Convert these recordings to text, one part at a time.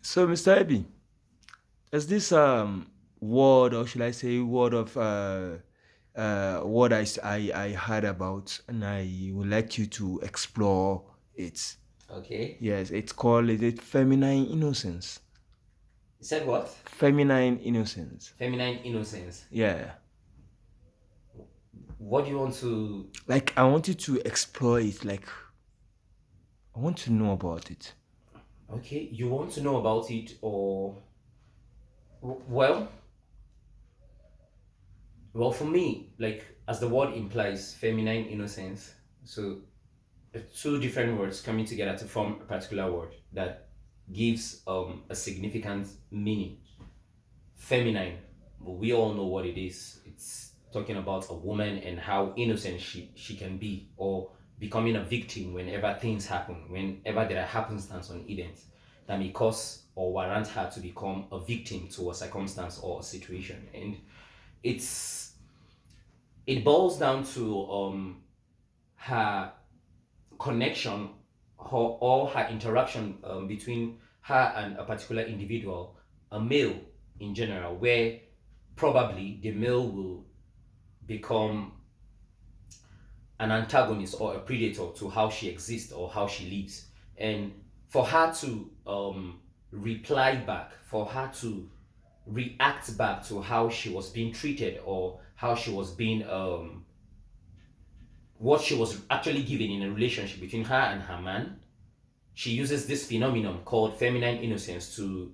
So, Mr. Ebi, there's this word, or should I say, word I heard about, and I would like you to explore it. Okay. Yes, it's called is it feminine innocence. You said what? Feminine innocence. Feminine innocence. Yeah, What do you want to? like I want you to explore it. Like I want to know about it. Okay, you want to know about it, or well, for me, like as the word implies, feminine innocence. So two different words coming together to form a particular word that gives a significant meaning. Feminine, well, we all know what it is. It's talking about a woman and how innocent she can be, or becoming a victim whenever things happen, whenever there are happenstance on events that may cause or warrant her to become a victim to a circumstance or a situation. And it's it boils down to her connection, or her interaction between her and a particular individual, a male in general, where probably the male will become an antagonist or a predator to how she exists or how she lives. And for her to reply back, for her to react back to how she was being treated, or how she was being what she was actually given in a relationship between her and her man, she uses this phenomenon called feminine innocence to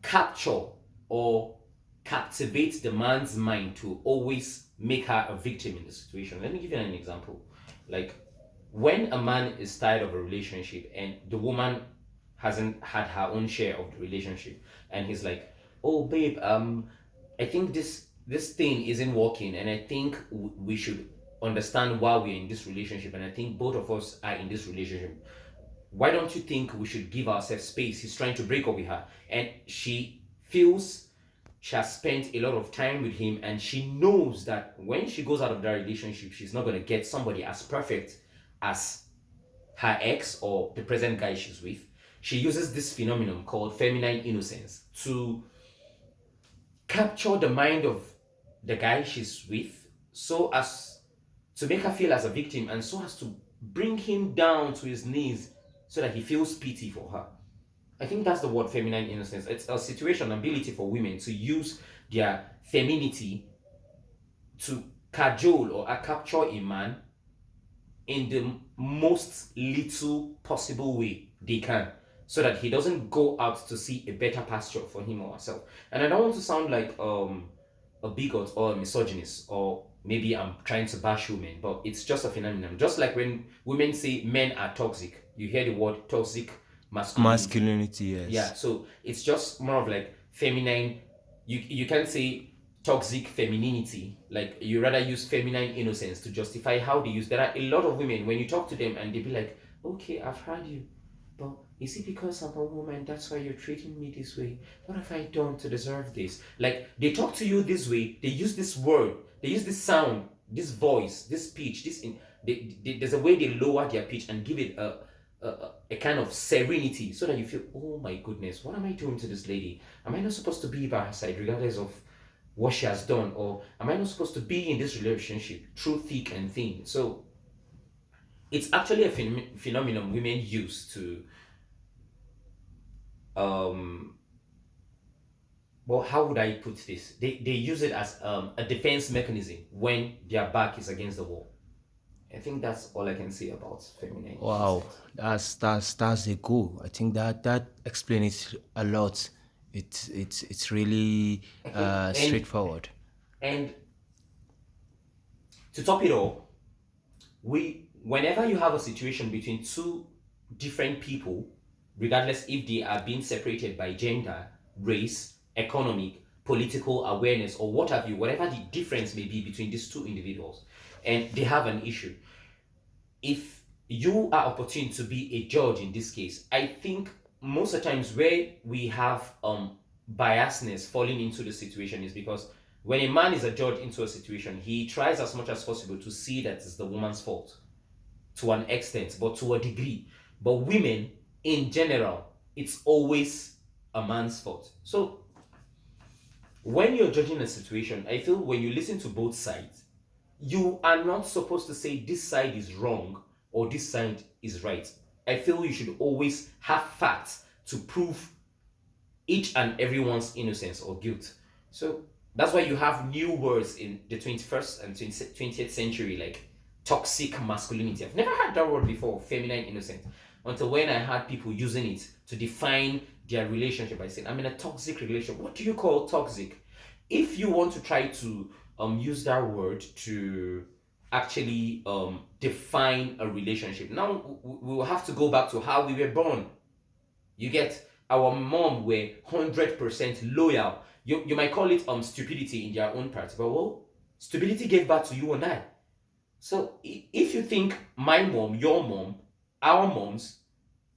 capture or captivate the man's mind to always make her a victim in the situation. Let me give you an example. Like when a man is tired of a relationship and the woman hasn't had her own share of the relationship, and he's like, "Oh babe, I think this thing isn't working, and I think we should understand why we're in this relationship, and I think both of us are in this relationship. Why don't you think we should give ourselves space?" He's trying to break up with her, and she feels she has spent a lot of time with him, and she knows that when she goes out of that relationship, she's not going to get somebody as perfect as her ex or the present guy she's with. She uses this phenomenon called feminine innocence to capture the mind of the guy she's with, so as to make her feel as a victim, and so as to bring him down to his knees so that he feels pity for her. I think that's the word feminine innocence. It's a situation ability for women to use their femininity to cajole or capture a man in the most little possible way they can, so that he doesn't go out to see a better pasture for him or herself. And I don't want to sound like a bigot or a misogynist, or maybe I'm trying to bash women, but it's just a phenomenon. Just like when women say men are toxic, you hear the word toxic masculinity. Masculinity, Yeah, yes. so it's just more of like feminine. You can say toxic femininity. Like you rather use feminine innocence to justify how they use. There are a lot of women when you talk to them and they be like, "Okay, I've heard you, but is it because I'm a woman that's why you're treating me this way? What have I done to deserve this?" Like they talk to you this way. They use this word. They use this sound, this voice, this pitch. There's a way they lower their pitch and give it a kind of serenity, so that you feel, "Oh my goodness, what am I doing to this lady? Am I not supposed to be by her side regardless of what she has done, or am I not supposed to be in this relationship through thick and thin?" So it's actually a phenomenon women use to um well, how would I put this? They use it as a defense mechanism when their back is against the wall. I think that's all I can say about feminine Wow, innocence. that's a goal. I think that explains it a lot. It's really Okay, straightforward. and to top it all, we whenever you have a situation between two different people, regardless if they are being separated by gender, race, economic, political awareness, or what have you, whatever the difference may be between these two individuals, and they have an issue, if you are opportune to be a judge in this case, I think most of the times where we have biasness falling into the situation is because when a man is a judge into a situation, he tries as much as possible to see that it's the woman's fault to an extent, but to a degree. But women in general, it's always a man's fault. So when you're judging a situation, I feel when you listen to both sides, you are not supposed to say this side is wrong or this side is right. I feel you should always have facts to prove each and everyone's innocence or guilt. So that's why you have new words in the 21st and 20th century, like toxic masculinity. I've never heard that word before, feminine innocence, until when I had people using it to define their relationship by saying, I'm in a toxic relationship. What do you call toxic? If you want to try to use that word to actually define a relationship, now we will have to go back to how we were born. You get, our mom were 100% loyal. You might call it stupidity in their own part, but well, stupidity gave birth to you and I. So if you think my mom, your mom, our moms,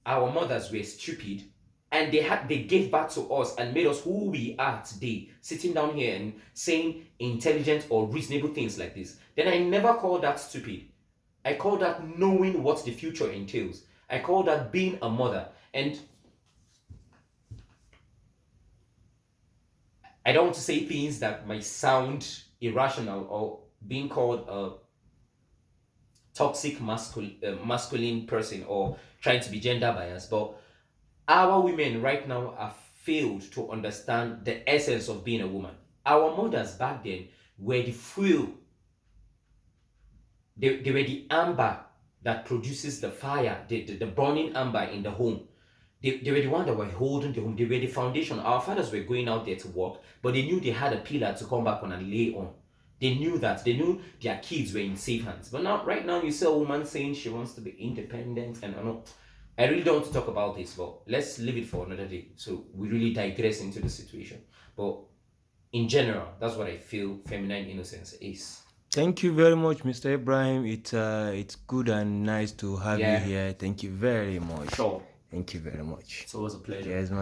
our mothers were stupid, and they gave birth to us and made us who we are today, sitting down here and saying intelligent or reasonable things like this, then I never call that stupid. I call that knowing what the future entails. I call that being a mother. And I don't want to say things that might sound irrational or being called a toxic masculine person or trying to be gender biased, but our women right now have failed to understand the essence of being a woman. Our mothers back then were the fuel, they were the amber that produces the fire, the burning amber in the home. They were the one that were holding the home. They were the foundation. Our fathers were going out there to work, but they knew they had a pillar to come back on and lay on. They knew that. They knew their kids were in safe hands. But now, right now, you see a woman saying she wants to be independent, and I know I really don't want to talk about this, but let's leave it for another day. So we really digress into the situation. But in general, that's what I feel feminine innocence is. Thank you very much, Mr. Ibrahim. It's good and nice to have you Yeah, here. Thank you very much. sure. Thank you very much. It's always a pleasure. Yes, man.